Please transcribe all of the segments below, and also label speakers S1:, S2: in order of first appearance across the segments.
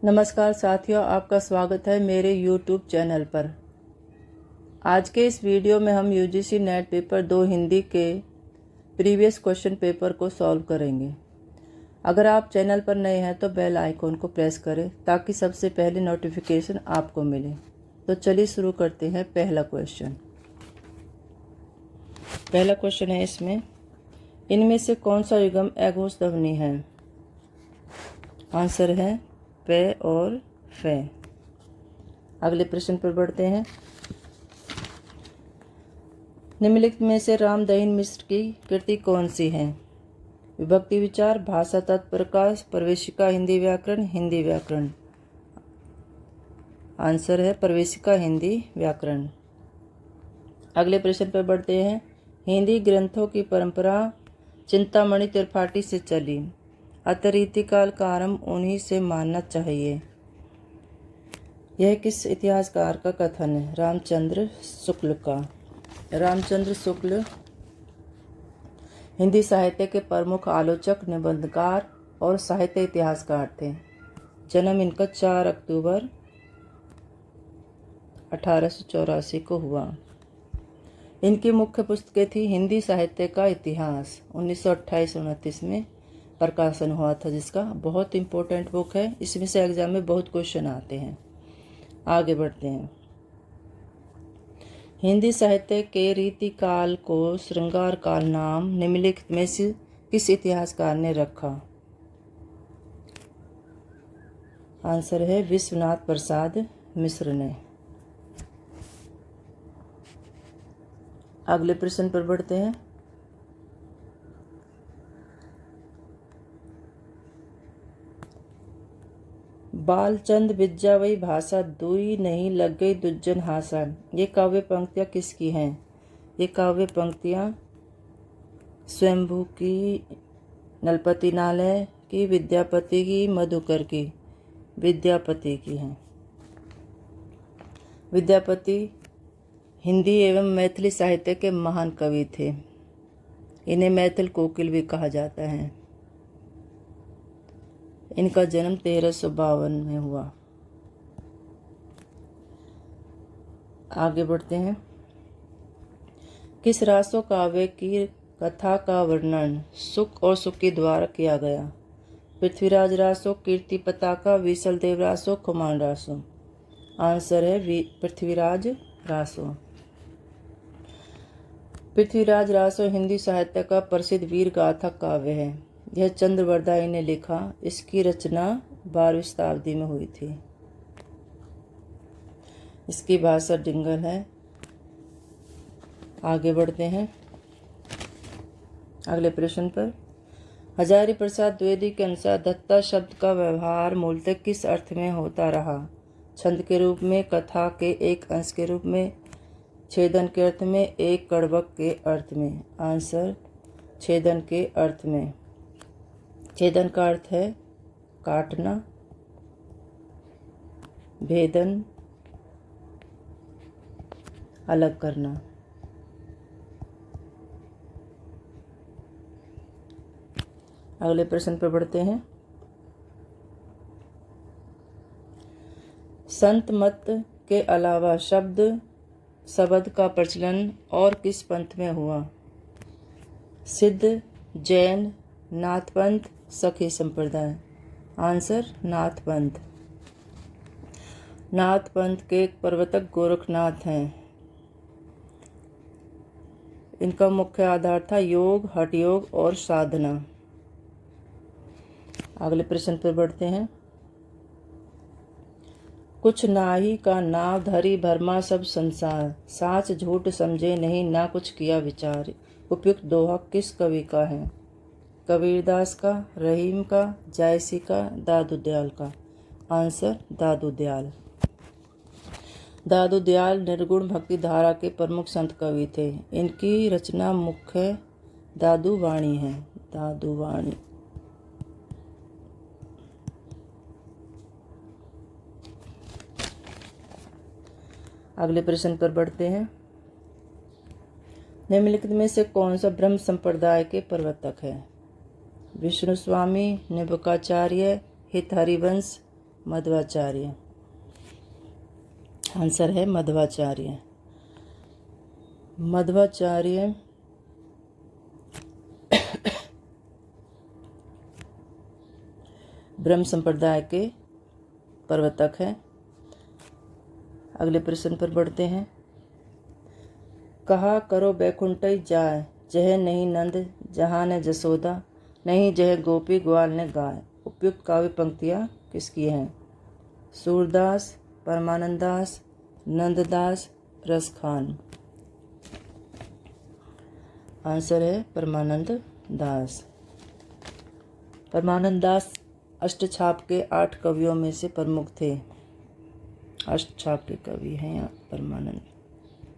S1: नमस्कार साथियों, आपका स्वागत है मेरे YouTube चैनल पर। आज के इस वीडियो में हम UGC नेट पेपर 2 हिंदी के प्रीवियस क्वेश्चन पेपर को सॉल्व करेंगे। अगर आप चैनल पर नए हैं तो बेल आइकॉन को प्रेस करें ताकि सबसे पहले नोटिफिकेशन आपको मिले। तो चलिए शुरू करते हैं। पहला क्वेश्चन है इसमें, इनमें से कौन सा युग्म अघोष ध्वनि है? आंसर है पे और फे। अगले प्रश्न पर बढ़ते हैं। निम्नलिखित में से राम दहीन मिश्र की कृति कौन सी है? विभक्ति विचार, भाषा तत्प्रकाश, प्रवेशिका हिंदी व्याकरण, हिंदी व्याकरण। आंसर है प्रवेशिका हिंदी व्याकरण। अगले प्रश्न पर बढ़ते हैं। हिंदी ग्रंथों की परंपरा चिंतामणि त्रिपाठी से चली, अतः रीतिकाल का आरंभ उन्हीं से मानना चाहिए। यह किस इतिहासकार का कथन है? रामचंद्र शुक्ल का। रामचंद्र शुक्ल हिंदी साहित्य के प्रमुख आलोचक, निबंधकार और साहित्य इतिहासकार थे। जन्म इनका 4 अक्टूबर 1884 को हुआ। इनकी मुख्य पुस्तकें थी हिंदी साहित्य का इतिहास, 1928-29 में प्रकाशन हुआ था, जिसका बहुत इम्पोर्टेंट बुक है। इसमें से एग्जाम में बहुत क्वेश्चन आते हैं। आगे बढ़ते हैं। हिंदी साहित्य के रीतिकाल को श्रृंगार काल नाम निम्नलिखित में से किस इतिहासकार ने रखा? आंसर है विश्वनाथ प्रसाद मिश्र ने। अगले प्रश्न पर बढ़ते हैं। बालचंद विद्यावई भाषा दुई नहीं लग गई दुज्जन हासा। ये काव्य पंक्तियाँ किसकी हैं? ये काव्य पंक्तियाँ स्वयंभू की, नलपति नालय की, विद्यापति की, मधुकर की। विद्यापति की हैं। विद्यापति हिंदी एवं मैथिली साहित्य के महान कवि थे। इन्हें मैथिल कोकिल भी कहा जाता है। इनका जन्म 1352 में हुआ। आगे बढ़ते हैं। किस रासो काव्य की कथा का वर्णन सुक और सुकी द्वारा किया गया? पृथ्वीराज रासो, कीर्ति पताका, विसल देव रासो, खुमान रासो। आंसर है पृथ्वीराज रासो। पृथ्वीराज रासो हिंदी साहित्य का प्रसिद्ध वीर गाथा काव्य है। यह चंद्रवरदाई ने लिखा। इसकी रचना 12वीं शताब्दी में हुई थी। इसकी भाषा डिंगल है। आगे बढ़ते हैं अगले प्रश्न पर। हजारी प्रसाद द्विवेदी के अनुसार दत्ता शब्द का व्यवहार मूलतः किस अर्थ में होता रहा? छंद के रूप में, कथा के एक अंश के रूप में, छेदन के अर्थ में, एक कड़वक के अर्थ में। आंसर छेदन के अर्थ में। छेदन का अर्थ है काटना, भेदन, अलग करना। अगले प्रश्न पर बढ़ते हैं। संत मत के अलावा शब्द का प्रचलन और किस पंथ में हुआ? सिद्ध, जैन, नाथपंथ, सखी संप्रदाय। आंसर नाथपंथ। नाथपंथ के प्रवर्तक गोरखनाथ हैं। इनका मुख्य आधार था योग, हठ योग और साधना। अगले प्रश्न पर बढ़ते हैं। कुछ नाही का नाव धरी भरमा सब संसार, साच झूठ समझे नहीं ना कुछ किया विचार। उपयुक्त दोहा किस कवि का है? कबीरदास का, रहीम का, जायसी का, दादू दयाल का। आंसर दादू दयाल। दादू दयाल निर्गुण भक्ति धारा के प्रमुख संत कवि थे। इनकी रचना मुख्य दादू वाणी है। दादू वाणी। अगले प्रश्न पर बढ़ते हैं। निम्नलिखित में से कौन सा ब्रह्म संप्रदाय के प्रवर्तक है? विष्णु स्वामी, निबकाचार्य, हित हरिवंश, मध्वाचार्य। आंसर है मध्वाचार्य। मध्वाचार्य ब्रह्म संप्रदाय के प्रवर्तक हैं। अगले प्रश्न पर बढ़ते हैं। कहा करो बैकुंठई जाय, जह नहीं नंद जहाँ न जसोदा, नहीं जह गोपी ग्वाल ने गाय। उपयुक्त काव्य पंक्तियाँ किसकी हैं? सूरदास, परमानंदास, नंददास, रसखान। आंसर है परमानंद दास। परमानंद दास अष्टछाप के 8 कवियों में से प्रमुख थे। अष्टछाप के कवि हैं यहाँ परमानंद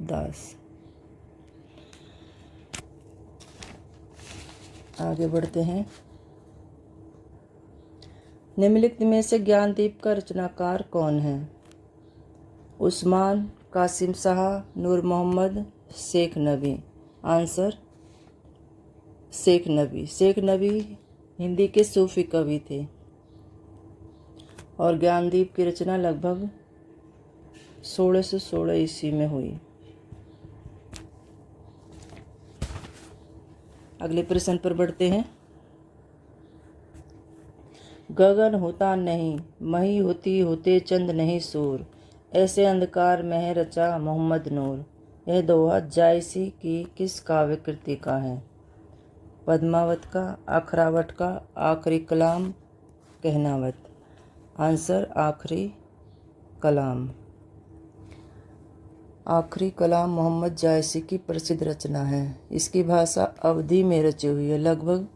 S1: दास। आगे बढ़ते हैं। निम्नलिखित में से ज्ञानदीप का रचनाकार कौन है? उस्मान, कासिम शाह, नूर मोहम्मद, शेख नबी। आंसर शेख नबी। शेख नबी हिंदी के सूफी कवि थे और ज्ञानदीप की रचना लगभग 1616 ईस्वी में हुई। अगले प्रश्न पर बढ़ते हैं। गगन होता नहीं, मही होती होते चंद नहीं सूर, ऐसे अंधकार में है रचा मोहम्मद नूर। यह दोहा जायसी की किस काव्य कृति का है? पद्मावत का, अखरावट का, आखिरी कलाम, कहनावत। आंसर आखिरी कलाम। आखिरी कलाम मोहम्मद जायसी की प्रसिद्ध रचना है। इसकी भाषा अवधी में रची हुई है। लगभग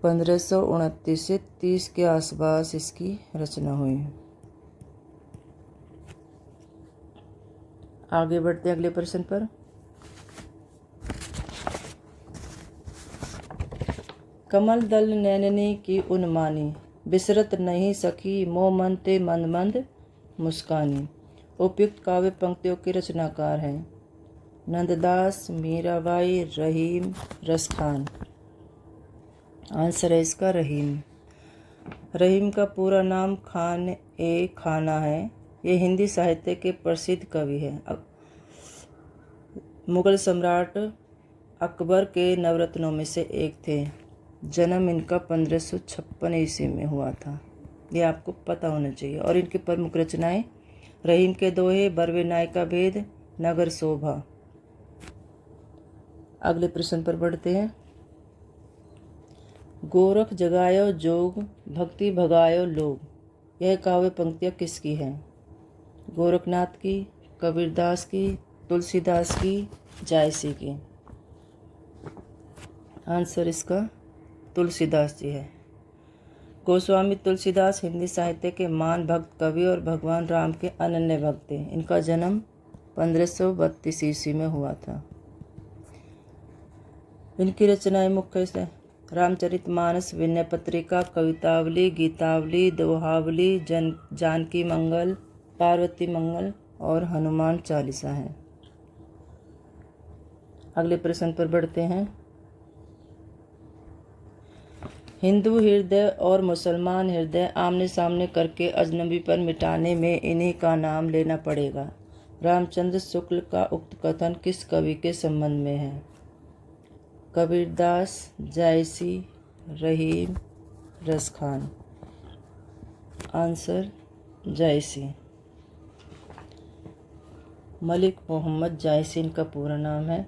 S1: 1529 से 30 के आसपास इसकी रचना हुई। आगे बढ़ते अगले प्रश्न पर। कमल दल नैननी की उन्मानी, बिसरत नहीं सकी मोह मन ते मंद मंद मुस्कानी। उपयुक्त काव्य पंक्तियों के रचनाकार हैं? नंददास, मीराबाई, रहीम, रसखान। आंसर है इसका रहीम। रहीम का पूरा नाम खान ए खाना है। ये हिंदी साहित्य के प्रसिद्ध कवि हैं। मुगल सम्राट अकबर के नवरत्नों में से एक थे। जन्म इनका 1556 ईस्वी में हुआ था। ये आपको पता होना चाहिए। और इनकी प्रमुख रचनाएं रहीम के दोहे, बरवे नाय का भेद, नगर शोभा। अगले प्रश्न पर बढ़ते हैं। गोरख जगायो जोग, भक्ति भगायो लोग। यह काव्य पंक्तियाँ किसकी हैं? गोरखनाथ की, कबीरदास की, तुलसीदास की, जायसी की। आंसर इसका तुलसीदास जी है। गोस्वामी तुलसीदास हिंदी साहित्य के महान भक्त कवि और भगवान राम के अनन्य भक्त थे। इनका जन्म 1532 ईस्वी में हुआ था। इनकी रचनाएं मुख्य से रामचरितमानस, विनय पत्रिका, कवितावली, गीतावली, दोहावली, जानकी मंगल, पार्वती मंगल और हनुमान चालीसा हैं। अगले प्रश्न पर बढ़ते हैं। हिंदू हृदय और मुसलमान हृदय आमने सामने करके अजनबी पर मिटाने में इन्हीं का नाम लेना पड़ेगा। रामचंद्र शुक्ल का उक्त कथन किस कवि के संबंध में है? कबीरदास, जायसी, रहीम, रसखान। आंसर जायसी। मलिक मोहम्मद जायसी इनका पूरा नाम है।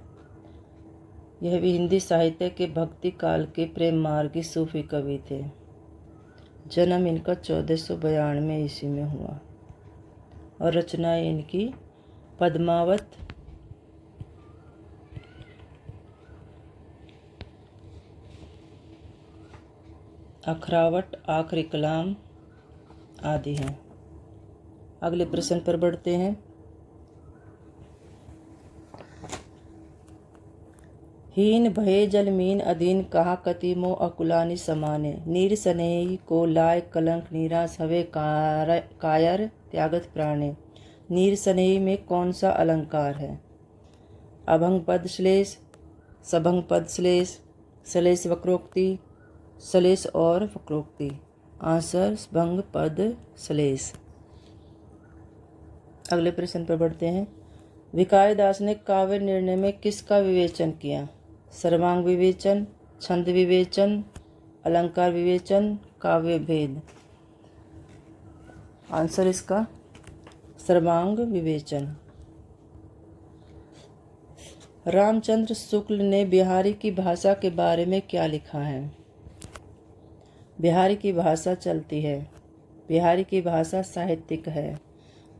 S1: यह भी हिंदी साहित्य के भक्ति काल के प्रेम मार्गी सूफी कवि थे। जन्म इनका 1492 ईस्वी में हुआ और रचनाएं इनकी पद्मावत, अखरावट, आखिरी कलाम आदि हैं। अगले प्रश्न पर बढ़ते हैं। हीन भये जल मीन अधीन, कहा कति मोह अकुलानि समाने। नीर सनेही को लाय कलंक, निराश हवे कायर त्यागत प्राणे। नीर सनेही में कौन सा अलंकार है? अभंग पद श्लेष, सभंग पद श्लेष, श्लेष वक्रोक्ति, श्लेष और वक्रोक्ति। आंसर भंग पद श्लेष। अगले प्रश्न पर बढ़ते हैं। भिखारी दास ने काव्य निर्णय में किसका विवेचन किया? सर्वांग विवेचन, छंद विवेचन, अलंकार विवेचन, काव्य भेद। आंसर इसका सर्वांग विवेचन। रामचंद्र शुक्ल ने बिहारी की भाषा के बारे में क्या लिखा है? बिहारी की भाषा चलती है, बिहारी की भाषा साहित्यिक है,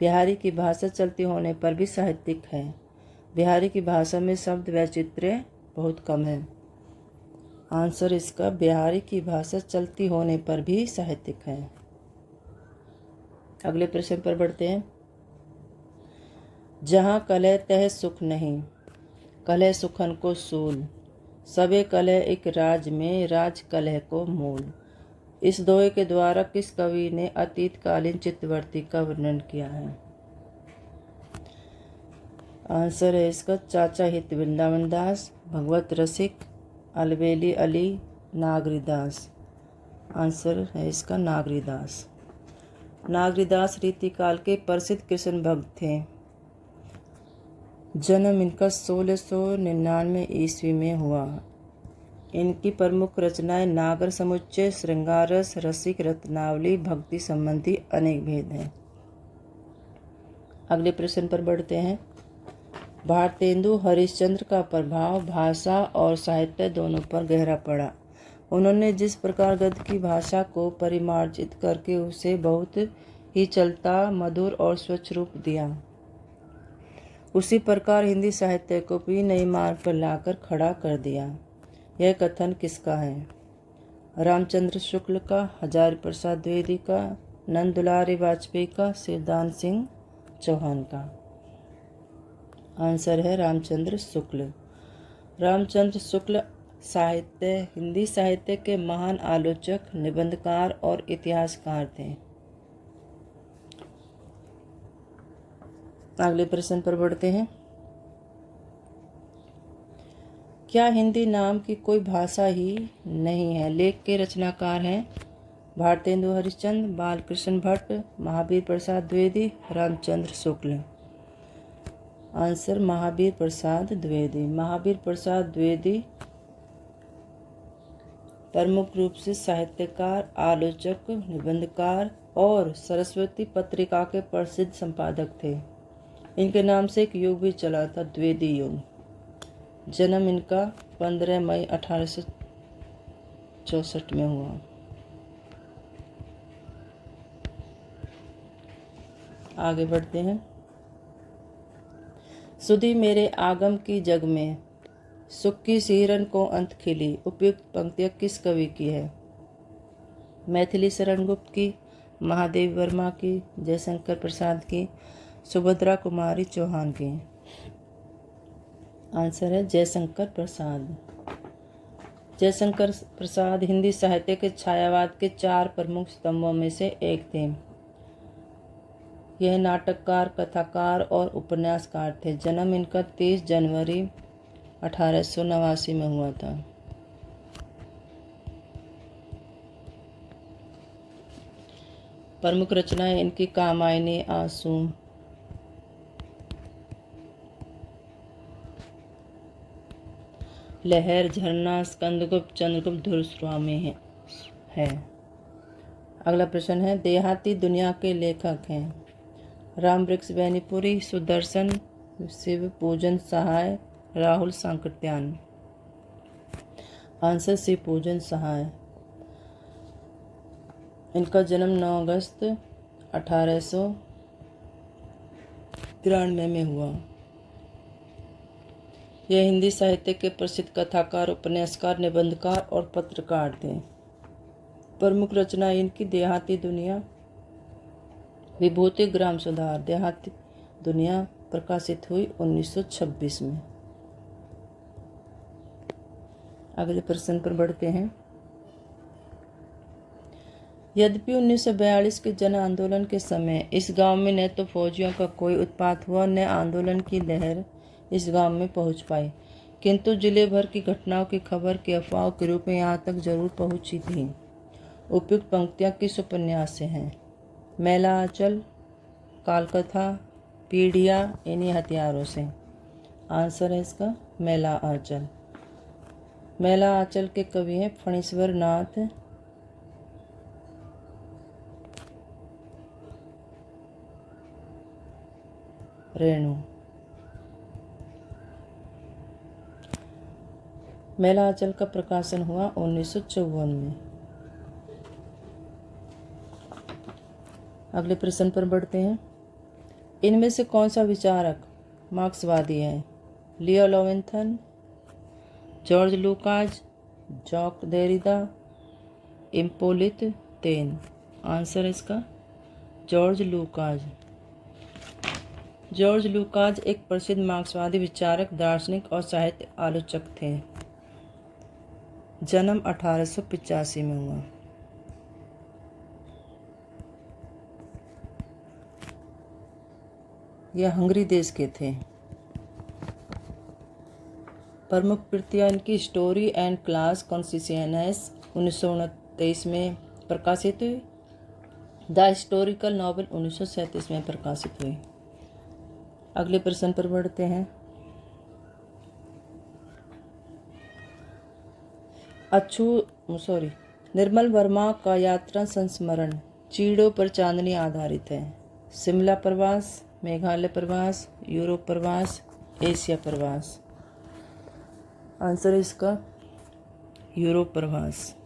S1: बिहारी की भाषा चलती होने पर भी साहित्यिक है, बिहारी की भाषा में शब्द वैचित्र्य बहुत कम है। आंसर इसका बिहारी की भाषा चलती होने पर भी साहित्यिक है। अगले प्रश्न पर बढ़ते हैं। जहाँ कलह तह सुख नहीं, कलह सुखन को सूल, सबे कलह एक राज में, राज कलह को मूल। इस दोहे के द्वारा किस कवि ने अतीतकालीन चित्तवर्ती का वर्णन किया है? आंसर है इसका चाचा हित वृंदावन दास, भगवत रसिक, अलबेली अली, नागरीदास। आंसर है इसका नागरीदास। नागरीदास रीतिकाल के प्रसिद्ध कृष्ण भक्त थे। जन्म इनका 1699 ईस्वी में हुआ। इनकी प्रमुख रचनाएं नागर समुच्चय, श्रृंगार रस, रसिक रत्नावली, भक्ति संबंधी अनेक भेद हैं। अगले प्रश्न पर बढ़ते हैं। भारतेंदु हरिश्चंद्र का प्रभाव भाषा और साहित्य दोनों पर गहरा पड़ा। उन्होंने जिस प्रकार गद्य की भाषा को परिमार्जित करके उसे बहुत ही चलता, मधुर और स्वच्छ रूप दिया, उसी प्रकार हिंदी साहित्य को भी नए मार्ग पर लाकर खड़ा कर दिया। यह कथन किसका है? रामचंद्र शुक्ल का, हजारी प्रसाद द्विवेदी का, नंद दुलारी वाजपेयी का, शिवदान सिंह चौहान का। आंसर है रामचंद्र शुक्ल। रामचंद्र शुक्ल हिंदी साहित्य के महान आलोचक, निबंधकार और इतिहासकार थे। अगले प्रश्न पर बढ़ते हैं। क्या हिंदी नाम की कोई भाषा ही नहीं है? लेख के रचनाकार हैं भारतेंदु हरिश्चंद्र, बालकृष्ण भट्ट, महावीर प्रसाद द्विवेदी, रामचंद्र शुक्ल। आंसर महावीर प्रसाद द्विवेदी। महावीर प्रसाद द्विवेदी प्रमुख रूप से साहित्यकार, आलोचक, निबंधकार और सरस्वती पत्रिका के प्रसिद्ध संपादक थे। इनके नाम से एक युग भी चला था, द्विवेदी युग। जन्म इनका 15 मई 1864 में हुआ। आगे बढ़ते हैं। सुधी मेरे आगम की जग में, सुख की सिहरन को अंत खिली। उपयुक्त पंक्तियाँ किस कवि की है? मैथिली शरण गुप्त की, महादेवी वर्मा की, जयशंकर प्रसाद की, सुभद्रा कुमारी चौहान की। आंसर है जयशंकर प्रसाद। जयशंकर प्रसाद हिंदी साहित्य के छायावाद के 4 प्रमुख स्तंभों में से एक थे। यह नाटककार, कथाकार और उपन्यासकार थे। जन्म इनका 30 जनवरी 1889 में हुआ था। प्रमुख रचनाएं इनकी कामायनी, आंसू, लहर, झरना, स्कंदगुप्त, चंद्रगुप्त, धुरस्वामी है। अगला प्रश्न है। देहाती दुनिया के लेखक हैं राम वृक्ष बैनीपुरी, सुदर्शन, शिव पूजन सहाय, राहुल सांकृत्यान। आंसर शिव पूजन सहाय। इनका जन्म 9 अगस्त 1893 में हुआ। यह हिंदी साहित्य के प्रसिद्ध कथाकार, उपन्यासकार, निबंधकार और पत्रकार थे। प्रमुख रचना इनकी देहाती दुनिया, विभूति ग्राम सुधार। देहाती दुनिया प्रकाशित हुई 1926 में। अगले प्रश्न पर बढ़ते हैं। यद्यपि 1942 के जन आंदोलन के समय इस गांव में न तो फौजियों का कोई उत्पात हुआ, न आंदोलन की लहर इस गांव में पहुंच पाई, किंतु जिले भर की घटनाओं की खबर की अफवाहों के रूप में यहाँ तक जरूर पहुंची थी। उपयुक्त पंक्तियाँ किस उपन्यास से हैं? मैला आंचल, कालकथा, पीढ़िया, इन्हीं हथियारों से। आंसर है इसका मैला आंचल। मैला आंचल के कवि हैं फणीश्वर नाथ रेणु। मैला आंचल का प्रकाशन हुआ 1954 में। अगले प्रश्न पर बढ़ते हैं। इनमें से कौन सा विचारक मार्क्सवादी है? लियो लोवेंथन, जॉर्ज लूकास, जॉक देरिदा, इम्पोलित तेन। आंसर इसका जॉर्ज लूकास। जॉर्ज लूकास एक प्रसिद्ध मार्क्सवादी विचारक, दार्शनिक और साहित्य आलोचक थे। जन्म 1885 में हुआ। यह हंगरी देश के थे। प्रमुख कृतियाँ इनकी स्टोरी एंड क्लास कॉन्शियसनेस 1929 में प्रकाशित हुई। द हिस्टोरिकल नॉवेल 1937 में प्रकाशित हुई। अगले प्रश्न पर बढ़ते हैं। निर्मल वर्मा का यात्रा संस्मरण चीड़ों पर चांदनी आधारित है। शिमला प्रवास, मेघालय प्रवास, यूरोप प्रवास, एशिया प्रवास। आंसर है इसका यूरोप प्रवास।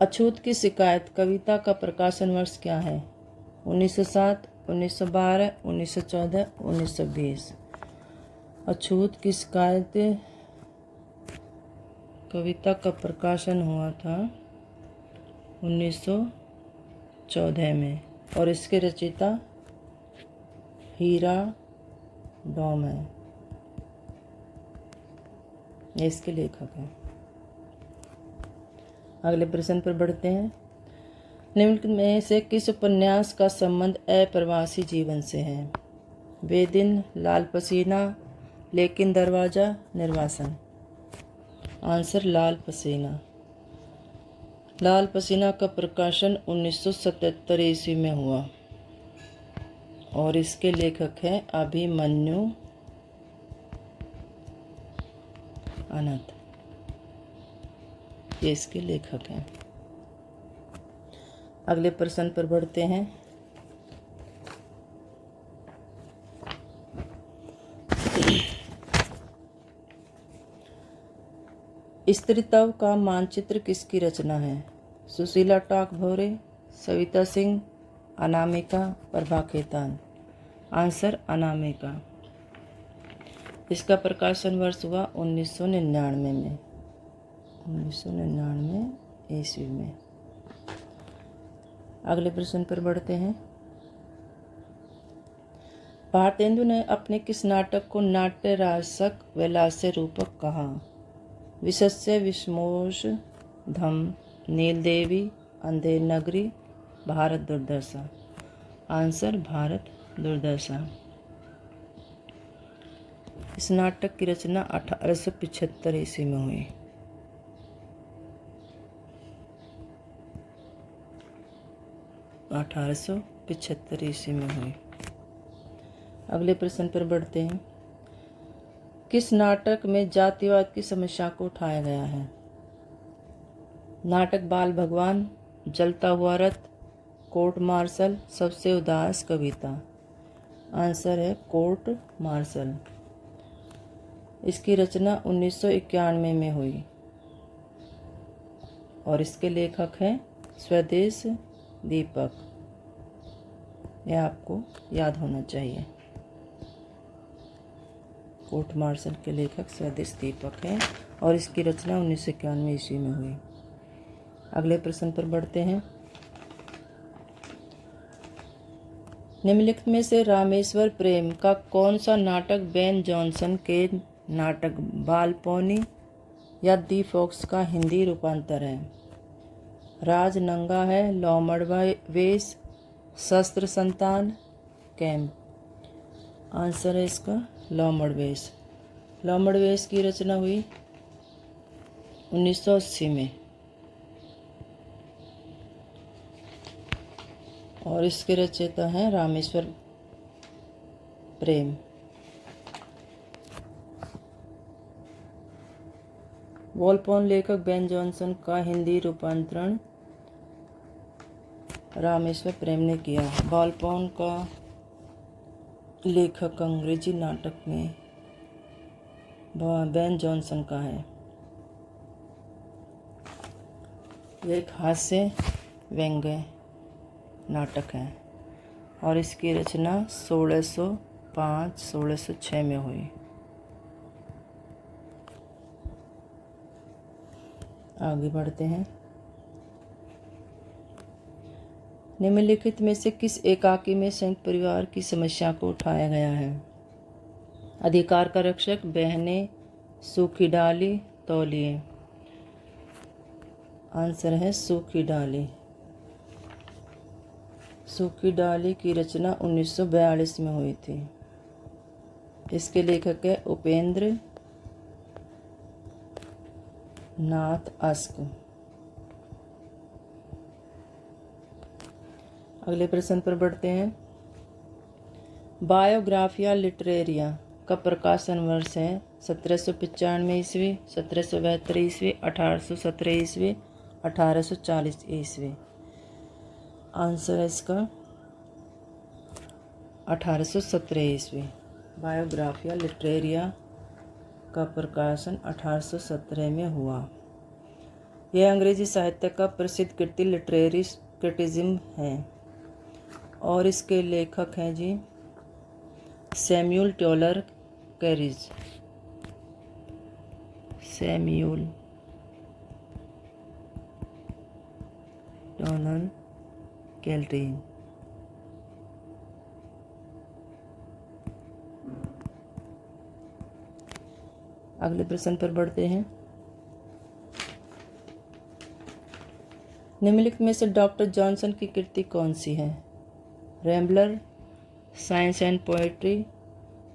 S1: अछूत की शिकायत कविता का प्रकाशन वर्ष क्या है? 1907, 1912, 1914, 1920। अछूत की शिकायत कविता का प्रकाशन हुआ था 1914 में और इसके रचयिता हीरा डॉम है। ये इसके लेखक हैं। अगले प्रश्न पर बढ़ते हैं। निम्न में से किस उपन्यास का संबंध अप्रवासी जीवन से है? बेदिन, लाल पसीना, लेकिन दरवाजा, निर्वासन। आंसर लाल पसीना। लाल पसीना का प्रकाशन 1977 ईस्वी में हुआ और इसके लेखक हैं अभिमन्यु अनंत। ये इसके लेखक हैं। अगले प्रश्न पर बढ़ते हैं। स्त्रीत्व का मानचित्र किसकी रचना है? सुशीला टाकभोरे, सविता सिंह, अनामिका, प्रभा खेतान। आंसर अनामिका। इसका प्रकाशन वर्ष हुआ 1999 में। 1999 ईस्वी में। अगले प्रश्न पर बढ़ते हैं। भारतेंदु ने अपने किस नाटक को नाट्य रासक व लास्य रूपक कहा? विशस्य विषमोष धम, नीलदेवी, अंधेर नगरी, भारत दुर्दशा। आंसर भारत दुर्दशा। इस नाटक की रचना 1875 ईस्वी में हुई। ईस्वी में हुई। अगले प्रश्न पर बढ़ते हैं। किस नाटक में जातिवाद की समस्या को उठाया गया है? नाटक बाल भगवान, जलता हुआ रथ, कोर्ट मार्शल, सबसे उदास कविता। आंसर है कोर्ट मार्शल। इसकी रचना 1991 में हुई और इसके लेखक हैं स्वदेश दीपक। यह आपको याद होना चाहिए। कोर्ट मार्शल के लेखक स्वदेश दीपक हैं और इसकी रचना 1991 ईस्वी में हुई। अगले प्रश्न पर बढ़ते हैं। निम्नलिखित में से रामेश्वर प्रेम का कौन सा नाटक बेन जॉनसन के नाटक बालपौनी या दी फॉक्स का हिंदी रूपांतर है? राज नंगा है, लौमड़ वेश, शस्त्र संतान, कैम्प। आंसर है इसका लौमड़ वेश। लौमड़ वेश की रचना हुई 1980 में और इसके रचयिता हैं रामेश्वर प्रेम। वॉलपोन लेखक बेन जॉनसन का हिंदी रूपांतरण रामेश्वर प्रेम ने किया। वॉलपोन का लेखक अंग्रेजी नाटक में बेन जॉनसन का है। यह एक हास्य व्यंग्य नाटक है और इसकी रचना 1605-1606 में हुई। आगे बढ़ते हैं। निम्नलिखित में से किस एकाकी में संयुक्त परिवार की समस्या को उठाया गया है? अधिकार का रक्षक, बहनें, सूखी डाली, तौलिए। आंसर है सूखी डाली। सूखी डाली की रचना 1942 में हुई थी। इसके लेखक है उपेंद्र नाथ अस्क। अगले प्रश्न पर बढ़ते हैं। बायोग्राफिया लिटरेरिया का प्रकाशन वर्ष है 1795 ईस्वी, 1772 ईस्वी, 1817 ईस्वी, 1840 ईस्वी। आंसर है इसका 1817 ईस्वी। बायोग्राफिया लिटरेरिया का प्रकाशन 1817 में हुआ। यह अंग्रेजी साहित्य का प्रसिद्ध कृति लिटरेरी क्रिटिसिज्म है और इसके लेखक हैं जी Samuel Taylor Coleridge. Samuel Taylor Coleridge. अगले प्रश्न पर बढ़ते हैं। निम्नलिखित में से डॉक्टर जॉनसन की कृति कौन सी है? Rambler, science and poetry,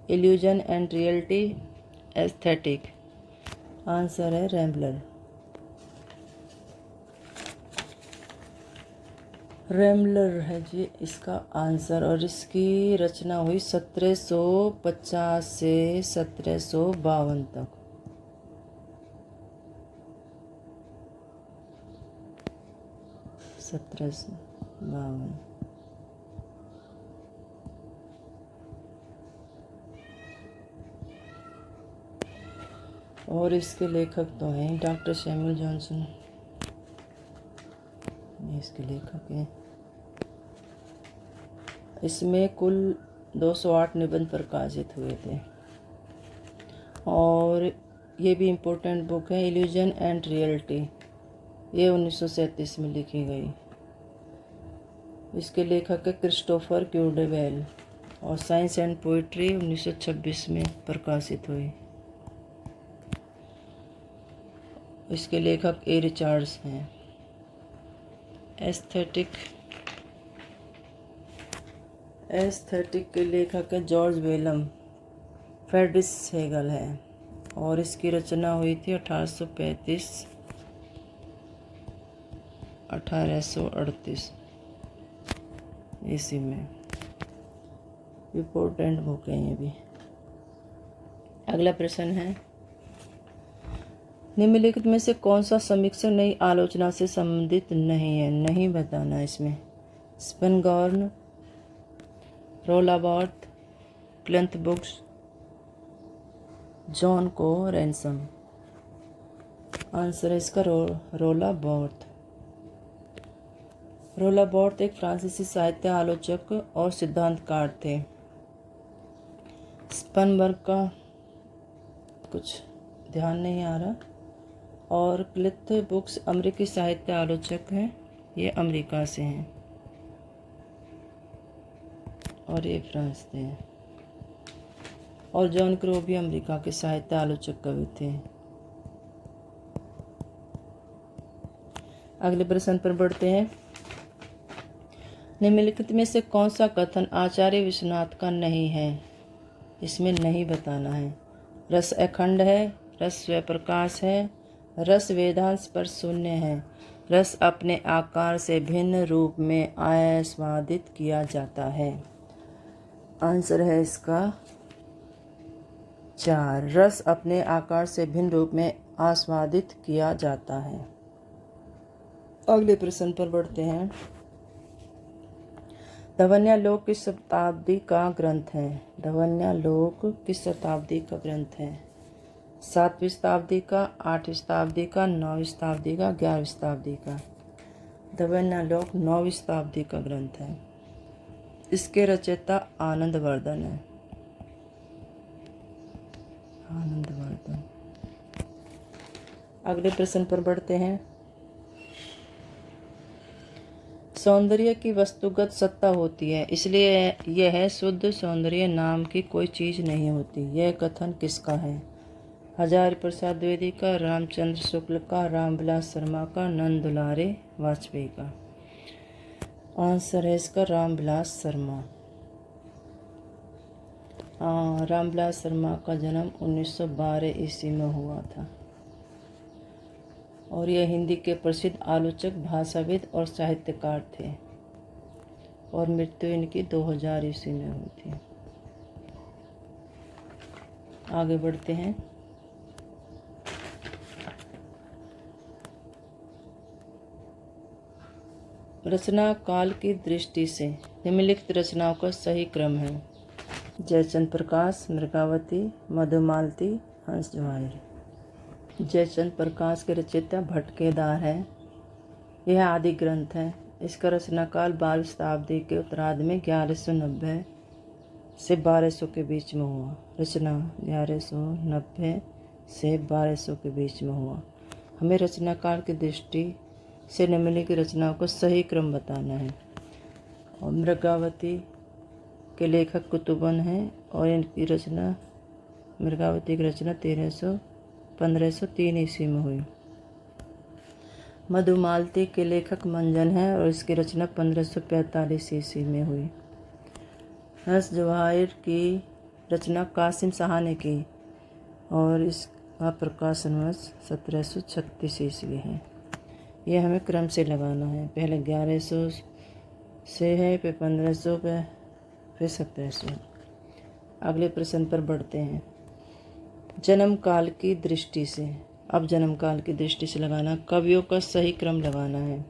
S1: illusion and reality, aesthetic. Answer है रैम्बलर। रैम्बलर है जी इसका आंसर और इसकी रचना हुई 1750 से 1752 तक। और इसके लेखक तो हैं डॉक्टर सैमुअल जॉनसन, इसके लेखक हैं। इसमें कुल 208 निबंध प्रकाशित हुए थे और ये भी इम्पोर्टेंट बुक है। इल्यूजन एंड रियलिटी ये 1937 में लिखी गई। इसके लेखक है क्रिस्टोफर क्यूडेवेल और साइंस एंड पोइट्री 1926 में प्रकाशित हुई। इसके लेखक ए रिचर्ड्स हैं। एस्थेटिक के लेखक है जॉर्ज वेलम। फ्रेडरिक हेगल है और इसकी रचना हुई थी 1835-1838 ईस्वी में। इम्पोर्टेंट बुक है ये भी। अगला प्रश्न है। निम्नलिखित में से कौन सा समीक्षक नई आलोचना से संबंधित नहीं है? नहीं बताना इसमें। स्पनगॉर्न, रोलाबॉर्थ, क्लिंथ बुक्स, जॉन को रैनसम। आंसर है इसका रोलाबॉर्थ। रोलाबॉर्थ एक फ्रांसीसी साहित्य आलोचक और सिद्धांतकार थे। स्पनबर्ग का कुछ ध्यान नहीं आ रहा। और क्लिंथ बुक्स अमेरिकी साहित्य आलोचक हैं, ये अमेरिका से हैं और ये फ्रांस से हैं। और जॉन क्रो भी अमेरिका के साहित्य आलोचक कवि थे। अगले प्रश्न पर बढ़ते हैं। निम्नलिखित में से कौन सा कथन आचार्य विश्वनाथ का नहीं है? इसमें नहीं बताना है। रस अखंड है, रस स्वप्रकाश है, रस वेदांश पर शून्य है, रस अपने आकार से भिन्न रूप में आस्वादित किया जाता है। आंसर है इसका 4। रस अपने आकार से भिन्न रूप में आस्वादित किया जाता है। अगले प्रश्न पर बढ़ते हैं। ध्वन्यालोक किस शताब्दी का ग्रंथ है? ध्वन्यालोक किस शताब्दी का ग्रंथ है? 7वीं शताब्दी का, 8वीं शताब्दी का, 9वीं शताब्दी का, 11वीं शताब्दी का? ध्वन्यालोक 9वीं शताब्दी का ग्रंथ है। इसके रचयिता आनंदवर्धन है। आनंदवर्धन। अगले प्रश्न पर बढ़ते हैं। सौंदर्य की वस्तुगत सत्ता होती है, इसलिए यह शुद्ध सौंदर्य नाम की कोई चीज नहीं होती। यह कथन किसका है? हजारी प्रसाद द्विवेदी का, रामचंद्र शुक्ल का, रामविलास शर्मा का, नंद दुलारे वाजपेयी का? आंसर है इसका रामविलास शर्मा। रामविलास शर्मा का जन्म 1912 ईस्वी में हुआ था और यह हिंदी के प्रसिद्ध आलोचक, भाषाविद और साहित्यकार थे और मृत्यु इनकी 2000 ईस्वी में हुई थी। आगे बढ़ते हैं। रचना काल की दृष्टि से निम्नलिखित रचनाओं का सही क्रम है। जयचंद प्रकाश, मृगावती, मधुमालती, हंस जवाहिर। जयचंद प्रकाश के रचयिता भटकेदार है। यह आदि ग्रंथ है। इसका रचना काल 12वीं शताब्दी के उत्तरार्ध में 1190 से 1200 के बीच में हुआ। रचना 1190 से 1200 के बीच में हुआ। हमें रचना काल की दृष्टि से निम्नलिखित रचनाओं का सही क्रम बताना है। और मृगावती के लेखक कुतुबन हैं और इनकी रचना, मृगावती की रचना 1503 ईस्वी में हुई। मधुमालती के लेखक मंजन हैं और इसकी रचना 1545 ईस्वी में हुई। हंस जवाहिर की रचना कासिम शाह ने की और इसका प्रकाशन वर्ष 1736 ईस्वी है। यह हमें क्रम से लगाना है। पहले 1100 से है, फिर 1500 पे, फिर 1700। अगले प्रश्न पर बढ़ते हैं। जन्म काल की दृष्टि से, अब जन्म काल की दृष्टि से लगाना, कवियों का सही क्रम लगाना है।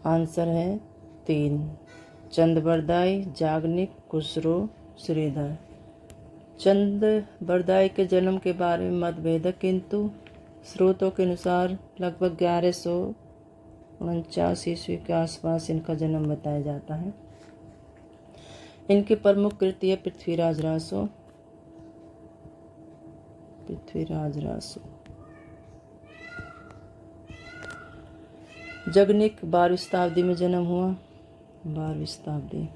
S1: आंसर है 3। चंद बरदाई, जागनिक, खुसरो, श्रीधर। चंद बरदाई के जन्म के बारे में मतभेद है, किंतु स्रोतों के अनुसार लगभग 1149 ईस्वी के आसपास इनका जन्म बताया जाता है। इनकी प्रमुख कृति है पृथ्वीराज रासो। पृथ्वीराज रासो। जगनिक 12वीं शताब्दी में जन्म हुआ। 12वीं शताब्दी।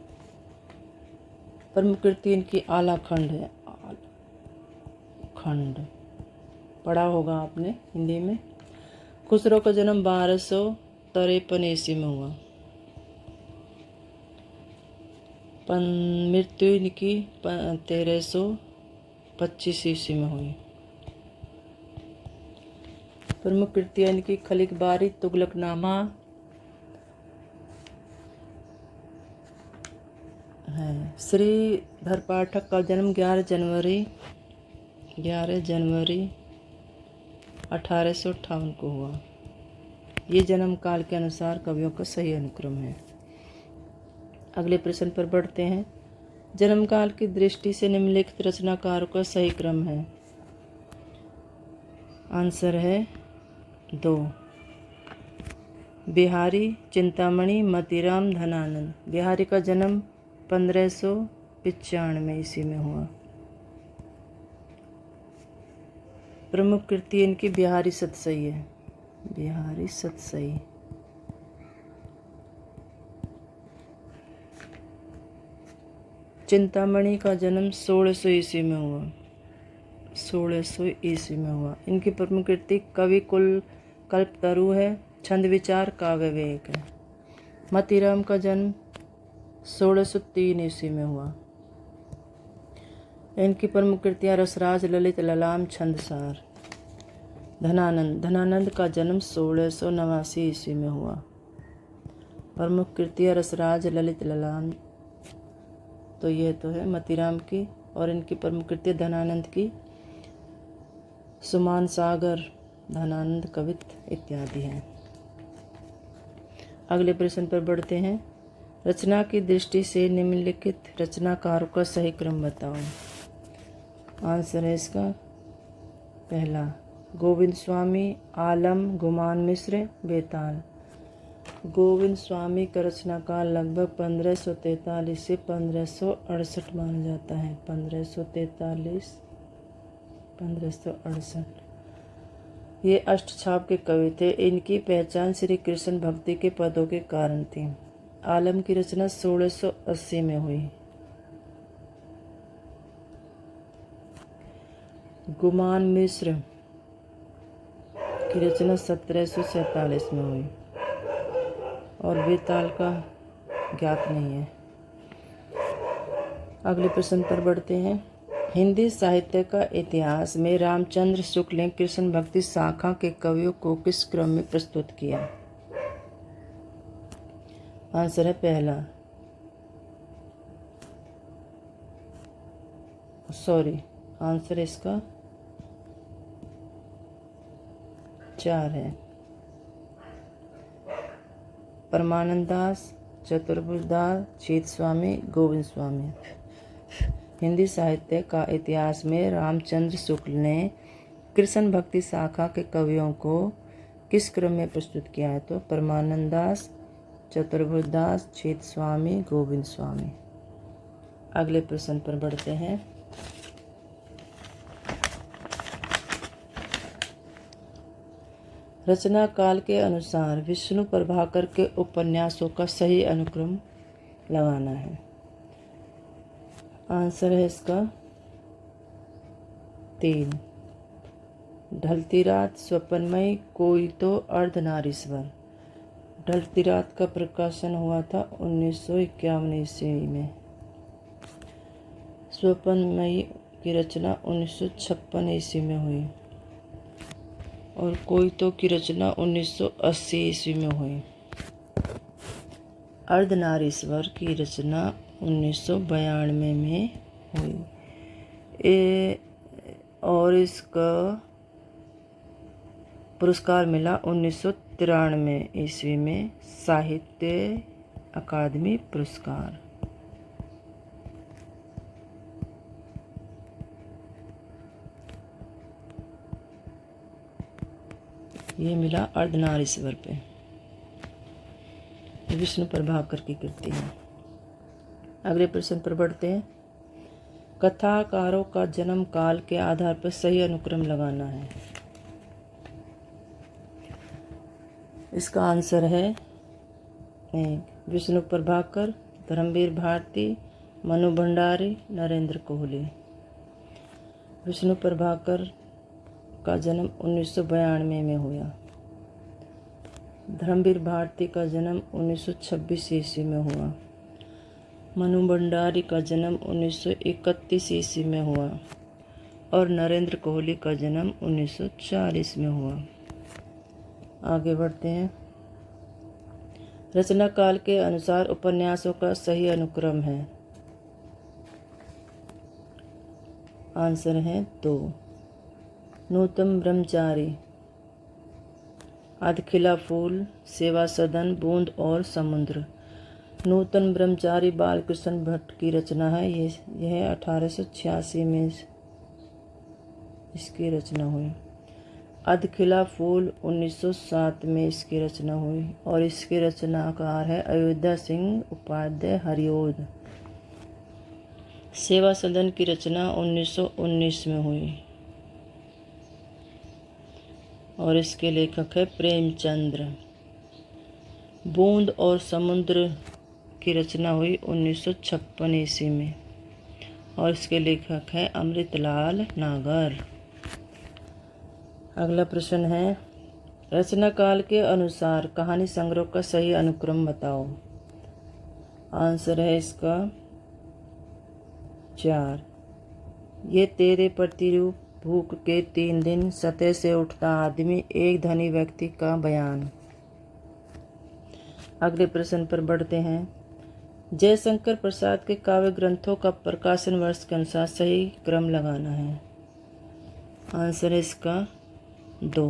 S1: प्रमुख कृति इनकी आला खंड है। खंड पढ़ा होगा आपने हिंदी में। खुसरो का जन्म 1253 ईस्वी में हुआ। मृत्यु इनकी 1325 ईस्वी में हुई। प्रमुख कृतियां इनकी खलिकबारी, तुगलकनामा है। श्रीधर पाठक का जन्म 11 जनवरी 1858 को हुआ। ये जन्म काल के अनुसार कवियों का सही अनुक्रम है। अगले प्रश्न पर बढ़ते हैं। जन्म काल की दृष्टि से निम्नलिखित रचनाकारों का सही क्रम है। आंसर है 2। बिहारी, चिंतामणि, मतीराम, धनानंद। बिहारी का जन्म 1595 ईस्वी में हुआ। प्रमुख कृति इनकी बिहारी सतसई है। बिहारी सतसई। चिंतामणि का जन्म 1600 ईस्वी में हुआ। 1600 ईस्वी में हुआ। इनकी प्रमुख कृति कवि कुल कल्पतरु है, छंद विचार, काव्य विवेक है। मतीराम का जन्म 1603 ईस्वी में हुआ। इनकी प्रमुख कृतियाँ रसराज, ललित, ललाम, छंदसार। धनानंद का जन्म 1689 ईस्वी में हुआ। प्रमुख कृतियाँ रसराज, ललित ललाम, तो ये तो है मतीराम की, और इनकी प्रमुख कृतियाँ धनानंद की सुमान सागर, धनानंद कवित्त इत्यादि हैं। अगले प्रश्न पर बढ़ते हैं। रचना की दृष्टि से निम्नलिखित रचनाकारों का सही क्रम बताओ। आंसर है इसका पहला गोविंद स्वामी, आलम, गुमान मिश्र, बेताल। गोविंद स्वामी का रचना काल लगभग 1543 से 1568 माना जाता है। 1543-1568। ये अष्टछाप के कवि थे। इनकी पहचान श्री कृष्ण भक्ति के पदों के कारण थी। आलम की रचना 1680 में हुई। गुमान मिश्र की रचना 1747 में हुई, और बेताल का ज्ञात नहीं है। अगले प्रश्न पर बढ़ते हैं। हिंदी साहित्य का इतिहास में रामचंद्र शुक्ल ने कृष्ण भक्ति शाखा के कवियों को किस क्रम में प्रस्तुत किया। आंसर है पहला आंसर इसका 4 है। परमानंद दास, चतुर्भुज दास, चीत स्वामी, गोविंद स्वामी। हिंदी साहित्य का इतिहास में रामचंद्र शुक्ल ने कृष्ण भक्ति शाखा के कवियों को किस क्रम में प्रस्तुत किया है। तो परमानंद दास, चतुर्भुज दास, चीत स्वामी, गोविंद स्वामी। अगले प्रश्न पर बढ़ते हैं। रचना काल के अनुसार विष्णु प्रभाकर के उपन्यासों का सही अनुक्रम लगाना है। आंसर है इसका 3। ढलती रात, स्वप्नमयी, कोई तो, अर्धनारीश्वर। ढलती रात का प्रकाशन हुआ था 1951 ईस्वी में। स्वप्नमयी की रचना 1956 ईस्वी में हुई, और कोई तो की रचना 1980 ईस्वी में हुई। अर्धनारीश्वर की रचना 1992 में हुई। और इसका पुरस्कार मिला 1993 ईस्वी में, साहित्य अकादमी पुरस्कार। ये मिला अर्धनारीश्वर पे। विष्णु प्रभाकर की कृति है। अगले प्रश्न पर बढ़ते हैं। कथाकारों का जन्म काल के आधार पर सही अनुक्रम लगाना है। इसका आंसर है 1 विष्णु प्रभाकर, धर्मवीर भारती, मनु भंडारी, नरेंद्र कोहली। विष्णु प्रभाकर का जन्म 1992 में हुआ। धर्मवीर भारती का जन्म 1926 ईस्वी में हुआ। मनु भंडारी का जन्म 1931 ईस्वी में हुआ, और नरेंद्र कोहली का जन्म 1940 में हुआ। आगे बढ़ते हैं। रचना काल के अनुसार उपन्यासों का सही अनुक्रम है। आंसर है 2। नूतन ब्रह्मचारी, अधखिला फूल, सेवा सदन, बूंद और समुद्र। नूतन ब्रह्मचारी बालकृष्ण भट्ट की रचना है। यह 1886 में इसकी रचना हुई। अधखिला फूल 1907 में इसकी रचना हुई, और इसके रचनाकार है अयोध्या सिंह उपाध्याय हरिओद। सेवा सदन की रचना 1919 में हुई, और इसके लेखक है प्रेमचंद्र। बूंद और समुद्र की रचना हुई 1956 ईस्वी में, और इसके लेखक है अमृतलाल नागर। अगला प्रश्न है। रचना काल के अनुसार कहानी संग्रह का सही अनुक्रम बताओ। आंसर है इसका 4। ये तेरे प्रतिरूप, भूख के 3 दिन, सतह से उठता आदमी, एक धनी व्यक्ति का बयान। अगले प्रश्न पर बढ़ते हैं। जयशंकर प्रसाद के काव्य ग्रंथों का प्रकाशन वर्ष के अनुसार सही क्रम लगाना है। आंसर है इसका 2।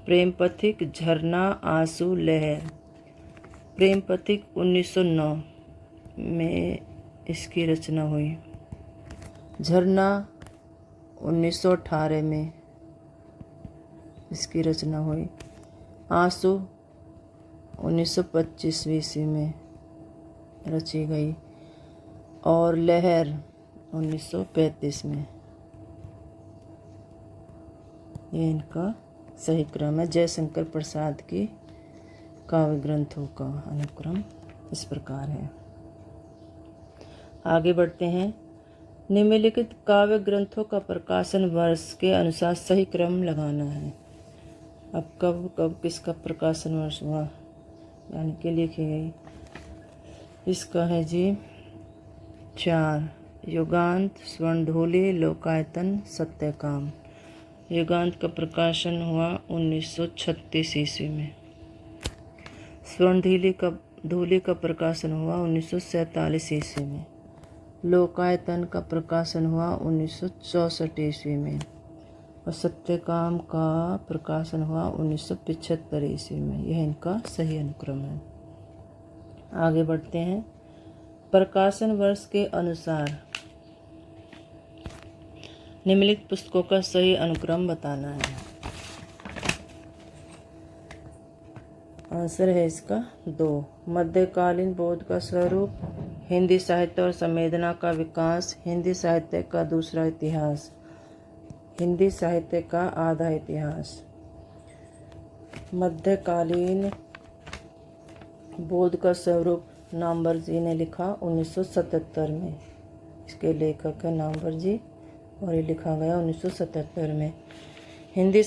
S1: प्रेम पथिक, झरना, आंसू, लहर। प्रेम पथिक 1909 में इसकी रचना हुई। झरना 1918 में इसकी रचना हुई। आंसू 1925 ईस्वी में रची गई और लहर 1935 में। ये इनका सही क्रम है। जयशंकर प्रसाद की काव्य ग्रंथों का अनुक्रम इस प्रकार है। आगे बढ़ते हैं। निम्नलिखित काव्य ग्रंथों का प्रकाशन वर्ष के अनुसार सही क्रम लगाना है। अब कब कब किसका प्रकाशन वर्ष हुआ यानी कि लिखी गई। इसका है जी 4। युगांत, स्वर्णधूलि, लोकायतन, सत्यकाम। युगांत का प्रकाशन हुआ 1936 ईस्वी में। स्वर्णधूलि का प्रकाशन हुआ 1947 ईस्वी में। लोकायतन का प्रकाशन हुआ 1964 ईस्वी में और सत्यकाम का प्रकाशन हुआ 1975 ईस्वी में। यह इनका सही अनुक्रम है। आगे बढ़ते हैं। प्रकाशन वर्ष के अनुसार निम्नलिखित पुस्तकों का सही अनुक्रम बताना है। आंसर है इसका 2। मध्यकालीन बोध का स्वरूप, हिंदी साहित्य और संवेदना का विकास, हिंदी साहित्य का दूसरा इतिहास, हिंदी साहित्य का आधा इतिहास। मध्यकालीन बोध का स्वरूप नामवर जी ने लिखा 1977 में। इसके लेखक है नामवर जी और ये लिखा गया 1977 में। हिंदी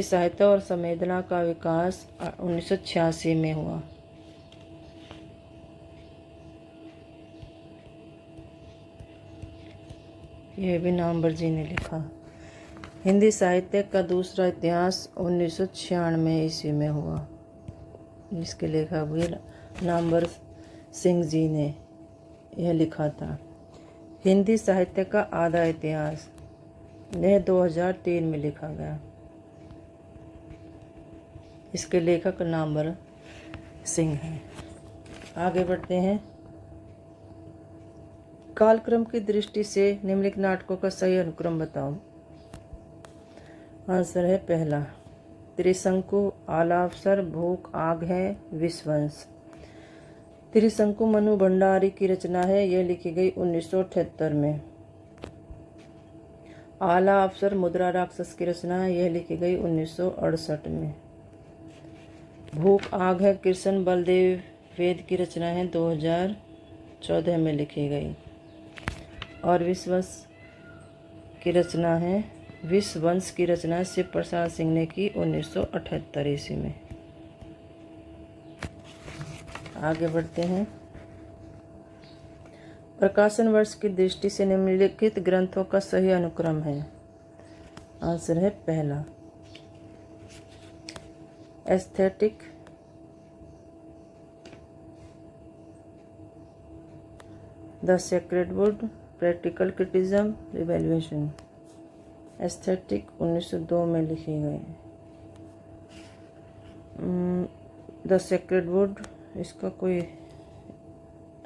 S1: साहित्य और संवेदना का विकास 1986 में हुआ। यह भी नामवर जी ने लिखा। हिंदी साहित्य का दूसरा इतिहास 1996 ईस्वी में हुआ। इसके लेखक भी नामवर सिंह जी ने यह लिखा था। हिंदी साहित्य का आधा इतिहास यह 2003 में लिखा गया। इसके लेखक नामवर सिंह हैं। आगे बढ़ते हैं। कालक्रम की दृष्टि से निम्नलिखित नाटकों का सही अनुक्रम बताओ। आंसर है पहला त्रिशंकु, आलापसर, भूख, आग है, विश्ववंश। त्रिशंकु मनु भंडारी की रचना है। यह लिखी गई 1978 में। आला अफसर मुद्रा राक्षस की रचना है। यह लिखी गई 1968 में। भूख आग है कृष्ण बलदेव वेद की रचना है। 2014 में लिखी गई। और विश्ववंश की रचना शिव प्रसाद सिंह ने की 1978 ईस्वी में। आगे बढ़ते हैं। प्रकाशन वर्ष की दृष्टि से निम्नलिखित ग्रंथों का सही अनुक्रम है। आंसर है पहला aesthetic, the sacred would, practical criticism, revaluation. Aesthetic 1902 में लिखी गई। द सेक्रेड वुड इसका कोई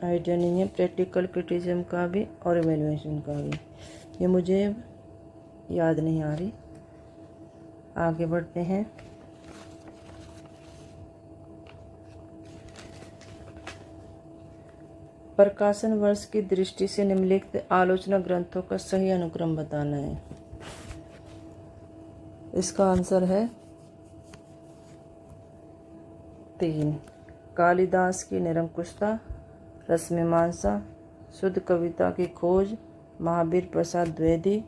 S1: आइडिया नहीं है। प्रैक्टिकल क्रिटिज्म का भी और इवैल्यूएशन का भी ये मुझे याद नहीं आ रही। आगे बढ़ते हैं। प्रकाशन वर्ष की दृष्टि से निम्नलिखित आलोचना ग्रंथों का सही अनुक्रम बताना है। इसका आंसर है 3। कालिदास की निरंकुशता, रसमीमांसा, शुद्ध कविता की खोज, महावीर प्रसाद द्विवेदी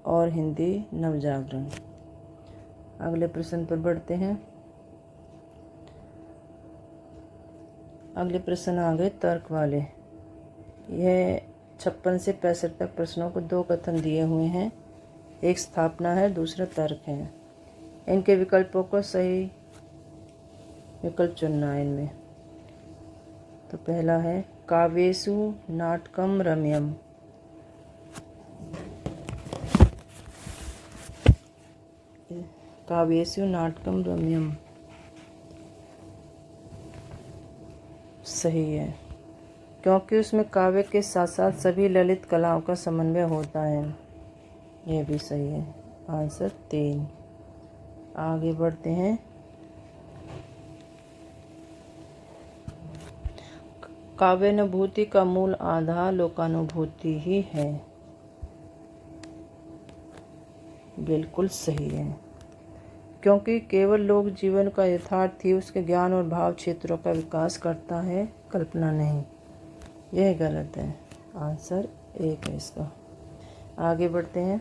S1: और हिंदी नवजागरण। अगले प्रश्न पर बढ़ते हैं। अगले प्रश्न आ गए तर्क वाले। यह 56 से 65 तक प्रश्नों को 2 कथन दिए हुए हैं, एक स्थापना है, दूसरा तर्क है। इनके विकल्पों को सही विकल्प चुनना है इनमें। तो पहला है काव्येषु नाटकम रम्यम। काव्येषु नाटकम रम्यम सही है, क्योंकि उसमें काव्य के साथ साथ सभी ललित कलाओं का समन्वय होता है। यह भी सही है। आंसर 3। आगे बढ़ते हैं। काव्यानुभूति का मूल आधार लोकानुभूति ही है। बिल्कुल सही है, क्योंकि केवल लोक जीवन का यथार्थ ही उसके ज्ञान और भाव क्षेत्रों का विकास करता है, कल्पना नहीं। यह गलत है। आंसर 1 है इसका। आगे बढ़ते हैं।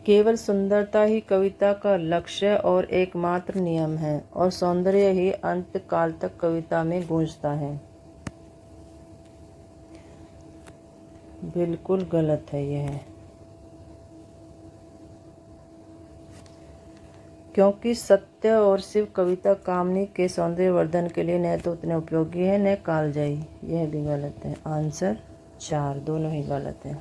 S1: केवल सुंदरता ही कविता का लक्ष्य और एकमात्र नियम है और सौंदर्य ही अंत काल तक कविता में गूंजता है। बिल्कुल गलत है यह, क्योंकि सत्य और शिव कविता कामनी के सौंदर्यवर्धन के लिए न तो उतने उपयोगी है न कालजयी। यह भी गलत है। आंसर 4, दोनों ही गलत है।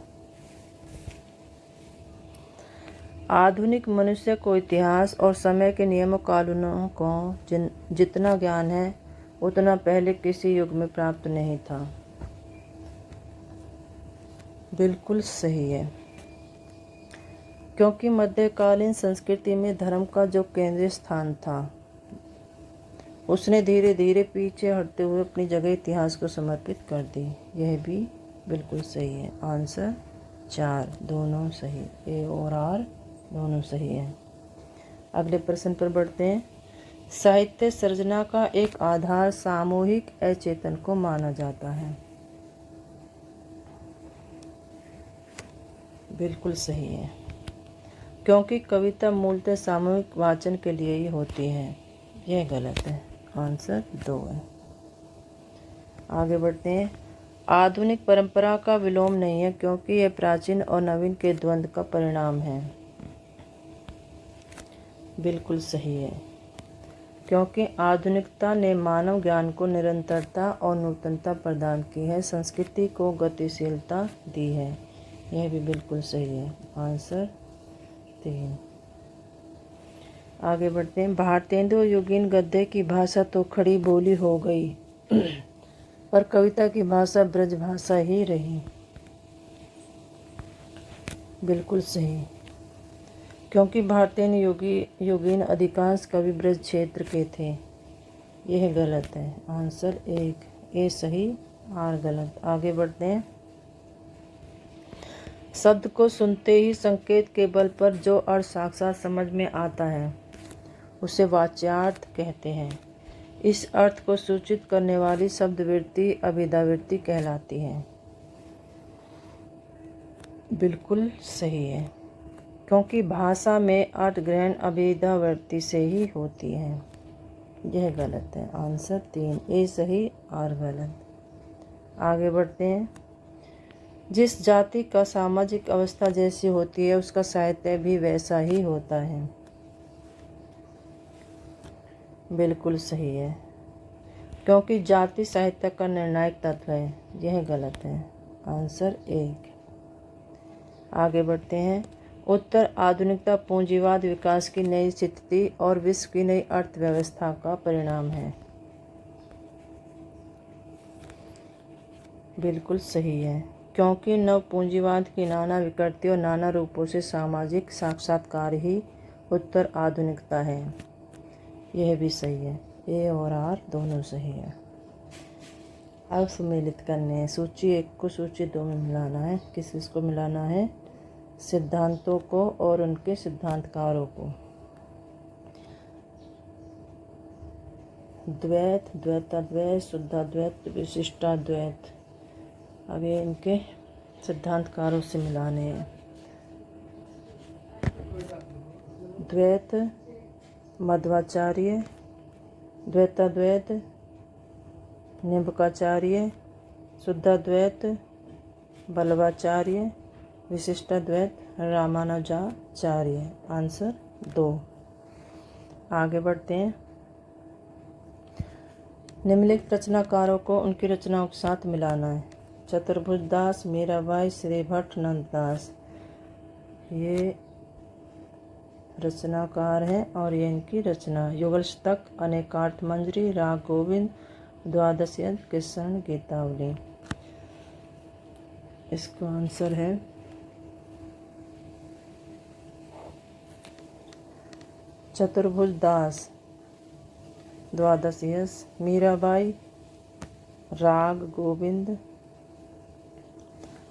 S1: आधुनिक मनुष्य को इतिहास और समय के नियमों कानूनों को जितना ज्ञान है उतना पहले किसी युग में प्राप्त नहीं था। बिल्कुल सही है, क्योंकि मध्यकालीन संस्कृति में धर्म का जो केंद्रीय स्थान था उसने धीरे धीरे पीछे हटते हुए अपनी जगह इतिहास को समर्पित कर दी। यह भी बिल्कुल सही है। आंसर 4, दोनों सही। ए और आर दोनों सही है। अगले प्रश्न पर बढ़ते हैं। साहित्य सृजना का एक आधार सामूहिक अचेतन को माना जाता है। बिल्कुल सही है, क्योंकि कविता मूलतः सामूहिक वाचन के लिए ही होती है। यह गलत है। आंसर 2 है। आगे बढ़ते हैं। आधुनिक परंपरा का विलोम नहीं है, क्योंकि यह प्राचीन और नवीन के द्वंद्व का परिणाम है। बिल्कुल सही है, क्योंकि आधुनिकता ने मानव ज्ञान को निरंतरता और नूतनता प्रदान की है, संस्कृति को गतिशीलता दी है। यह भी बिल्कुल सही है। आंसर 3। आगे बढ़ते हैं। भारतेंदु योगीन गद्य की भाषा तो खड़ी बोली हो गई पर कविता की भाषा ब्रज भाषा ही रही। बिल्कुल सही, क्योंकि भारतेंदु योगीन अधिकांश कवि ब्रज क्षेत्र के थे। यह गलत है। आंसर 1, ए सही, आर गलत। आगे बढ़ते हैं। शब्द को सुनते ही संकेत के बल पर जो अर्थ साक्षात समझ में आता है उसे वाच्यार्थ कहते हैं। इस अर्थ को सूचित करने वाली शब्दवृत्ति अभिधावृत्ति कहलाती है। बिल्कुल सही है, क्योंकि भाषा में अर्थ ग्रहण अभिधावृत्ति से ही होती है। यह गलत है। आंसर 3, ए सही, आर गलत। आगे बढ़ते हैं। जिस जाति का सामाजिक अवस्था जैसी होती है उसका साहित्य भी वैसा ही होता है। बिल्कुल सही है, क्योंकि जाति साहित्य का निर्णायक तत्व है। यह गलत है। आंसर 1। आगे बढ़ते हैं। उत्तर आधुनिकता पूंजीवाद विकास की नई स्थिति और विश्व की नई अर्थव्यवस्था का परिणाम है। बिल्कुल सही है, क्योंकि नव पूंजीवाद की नाना विकृति और नाना रूपों से सामाजिक साक्षात्कार ही उत्तर आधुनिकता है। यह भी सही है। ए और आर दोनों सही है। अब सम्मिलित करने हैं। सूची 1 को सूची 2 में मिलाना है। किस किसको मिलाना है? सिद्धांतों को और उनके सिद्धांतकारों को। द्वैत, द्वैताद्वैत, शुद्धाद्वैत, विशिष्टाद्वैत। अब ये इनके सिद्धांतकारों से मिलाने हैं। द्वैत मध्वाचार्य, द्वैताद्वैत निम्बकाचार्य, शुद्धाद्वैत बल्लभाचार्य, विशिष्टाद्वैत रामानुजाचार्य। आंसर 2। आगे बढ़ते हैं। निम्नलिखित रचनाकारों को उनकी रचनाओं के साथ मिलाना है। चतुर्भुज दास, मीराबाई, श्री भट्ट, नंददास, ये रचनाकार हैं और ये इनकी रचना। युगलशतक, अनेकार्थमंजरी, राग गोविंद, द्वादश कृष्ण गीतावली। इसका आंसर है चतुर्भुज दास, द्वादश, मीराबाई, राग गोविंद,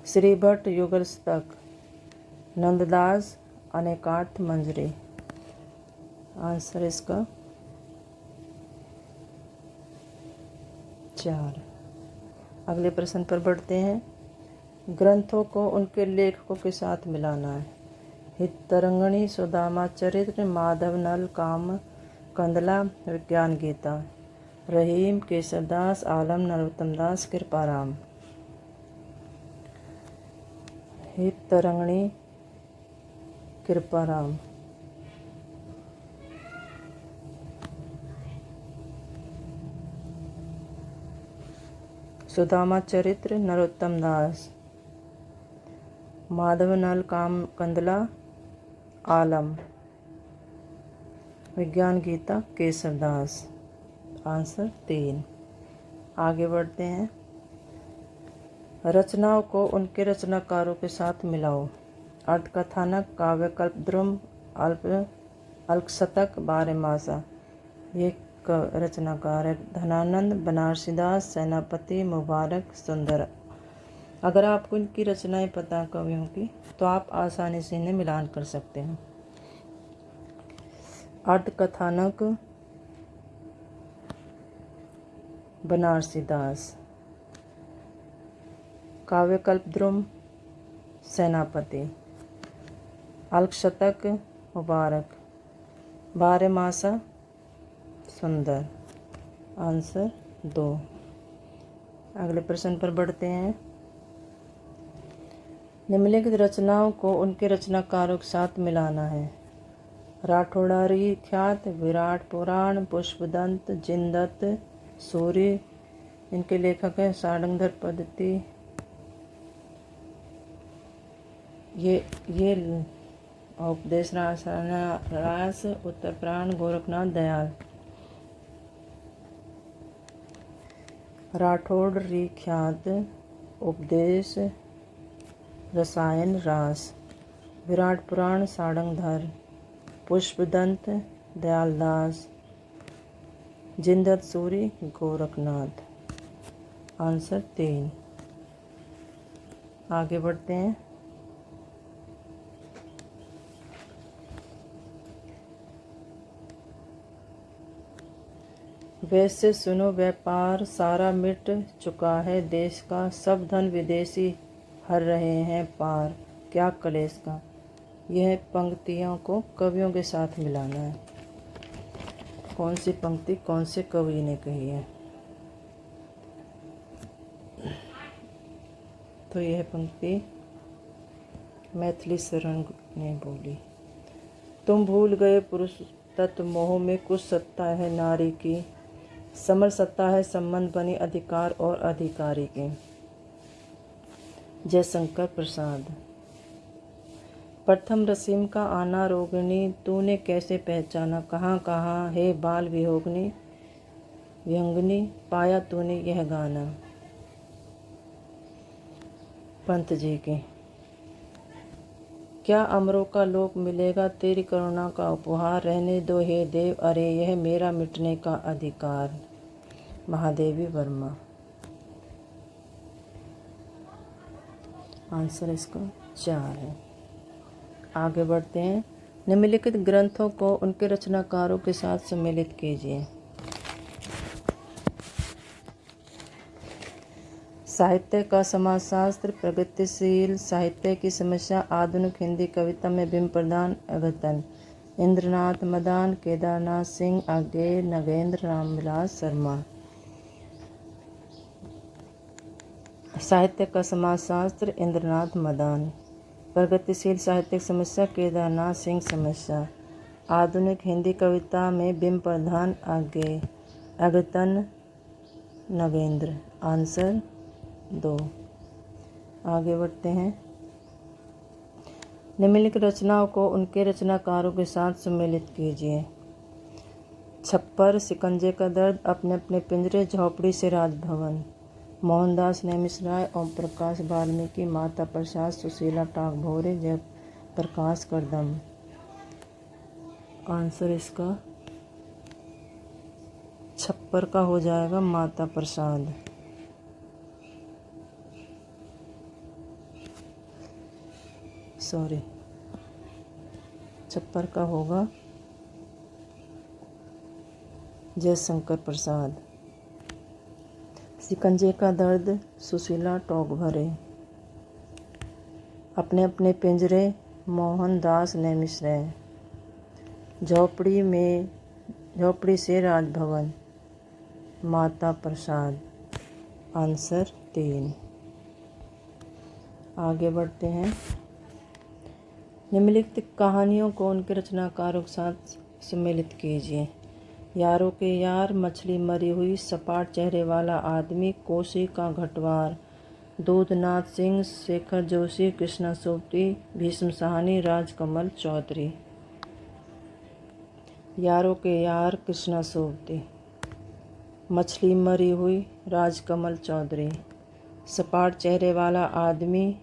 S1: श्री भट्ट, युगलशतक, नंददास, अनेकार्थ मंजरी। आंसर इसका 4। अगले प्रश्न पर बढ़ते हैं। ग्रंथों को उनके लेखकों के साथ मिलाना है। हितरंगिणी, सुदामा चरित्र, माधव नल, काम कंदला, विज्ञान गीता, रहीम, केशवदास, आलम, नरोत्तम दास, कृपाराम। हितरंगिणी, कृपाराम। सुदामा चरित्र, नरोत्तम दास, माधव नल, काम कंदला, आलम, विज्ञान गीता, केशवदास। आंसर 3। आगे बढ़ते हैं। रचनाओं को उनके रचनाकारों के साथ मिलाओ। अर्धकथानक, काव्यकल्पद्रुम, अल्पशतक, बारहमासा, ये रचनाकार है। धनानंद, बनारसीदास, सेनापति, मुबारक, सुंदर। अगर आपको इनकी रचनाएं पता कवियों की तो आप आसानी से इन्हें मिलान कर सकते हैं। अर्धकथानक बनारसीदास, काव्यकल्पद्रुम सेनापति, अल्पशतक मुबारक, बारहमासा सुंदर। आंसर 2। अगले प्रश्न पर बढ़ते हैं। निम्नलिखित रचनाओं को उनके रचनाकारों के साथ मिलाना है। राठौड़ारी ख्यात, विराट पुराण, पुष्पदंत, जिनदत्त, सूर्य, इनके लेखक हैं सारंगधर पद्धति। ये उपदेश रास, उत्तर प्राण, गोरखनाथ दयाल। राठौड़ री ख्यात, उपदेश, रसायन रास, विराट पुराण सारंगधर, पुष्पदंत दयालदास, जिनदत्त सूरी गोरखनाथ। आंसर 3। आगे बढ़ते हैं। वैसे सुनो व्यापार सारा मिट चुका है देश का, सब धन विदेशी हर रहे हैं पार, क्या कलेश का। यह पंक्तियों को कवियों के साथ मिलाना है। कौन सी पंक्ति कौन से कवि ने कही है? तो यह पंक्ति मैथिली शरण ने बोली। तुम भूल गए पुरुष तत्व मोह में, कुछ सत्ता है नारी की, समर सत्ता है संबंध बनी अधिकार और अधिकारी के। जयशंकर प्रसाद। प्रथम रसीम का आना रोगिणी, तूने कैसे पहचाना, कहाँ कहाँ है बाल वियोगनी, व्यंगनी, पाया तूने यह गाना। पंत जी के। क्या अमरों का लोक मिलेगा, तेरी करुणा का उपहार, रहने दो हे देव, अरे यह मेरा मिटने का अधिकार। महादेवी वर्मा। आंसर इसका 4 है। आगे बढ़ते हैं। निम्नलिखित ग्रंथों को उनके रचनाकारों के साथ सम्मिलित कीजिए। साहित्य का समाजशास्त्र, प्रगतिशील साहित्य की समस्या, आधुनिक हिंदी कविता में बिंब प्रदान, अघतन, इंद्रनाथ मदान, केदारनाथ सिंह आगे, नगेंद्र रामविलास शर्मा। साहित्य का समाजशास्त्र इंद्रनाथ मदान। प्रगतिशील साहित्यिक समस्या केदारनाथ सिंह समस्या। आधुनिक हिंदी कविता में बिंब प्रधान अगतन नगेंद्र। आंसर 2। आगे बढ़ते हैं। निम्नलिखित रचनाओं को उनके रचनाकारों के साथ सम्मिलित कीजिए। छप्पर, शिकंजे का दर्द, अपने अपने पिंजरे, झोपड़ी से राजभवन। मोहनदास नेमिशराय, ओम प्रकाश वाल्मीकि, माता प्रसाद, सुशीला टागभोरे, जयप्रकाश करदम। आंसर इसका छप्पर का हो जाएगा माता प्रसाद। छप्पर का होगा जयशंकर प्रसाद। शिकंजे का दर्द सुशीला टागभोरे। अपने अपने पिंजरे मोहनदास नेमिशराय। झोपड़ी से राजभवन माता प्रसाद। आंसर 3। आगे बढ़ते हैं। निम्नलिखित कहानियों को उनके रचनाकारों के साथ सम्मिलित कीजिए। यारों के यार, मछली मरी हुई, सपाट चेहरे वाला आदमी, कोसी का घटवार, दूधनाथ सिंह, शेखर जोशी, कृष्णा सोबती, भीष्म साहनी, राजकमल चौधरी। यारों के यार कृष्णा सोबती। मछली मरी हुई राजकमल चौधरी। सपाट चेहरे वाला आदमी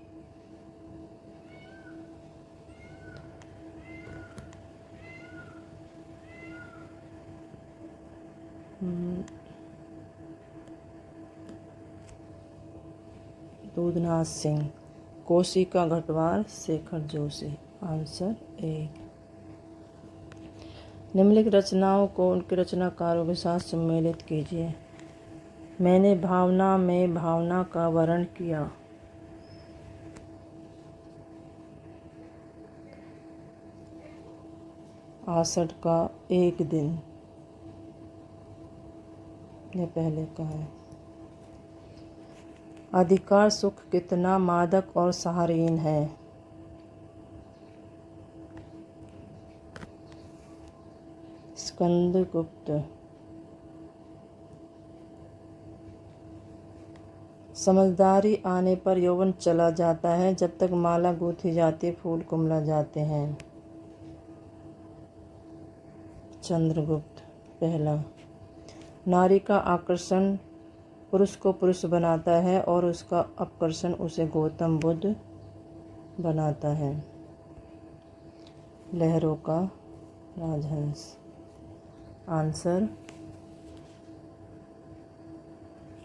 S1: दूधनाथ सिंह। कोसी का घटवार शेखर जोशी। आंसर 1। निम्नलिखित रचनाओं को उनके रचनाकारों के साथ सम्मिलित कीजिए। मैंने भावना में भावना का वर्णन किया। आषाढ़ का एक दिन, ये पहले का है। अधिकार सुख कितना मादक और सहारीन है। स्कंदगुप्त। समझदारी आने पर यौवन चला जाता है, जब तक माला गूंथी जाती फूल कुमला जाते हैं। चंद्रगुप्त पहला। नारी का आकर्षण पुरुष को पुरुष बनाता है और उसका अपकर्षण उसे गौतम बुद्ध बनाता है। लहरों का राजहंस। आंसर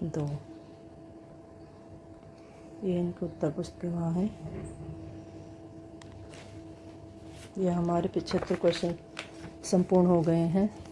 S1: 2। ये इनके उत्तर पुस्तिका वहाँ है। ये हमारे 75 क्वेश्चन संपूर्ण हो गए हैं।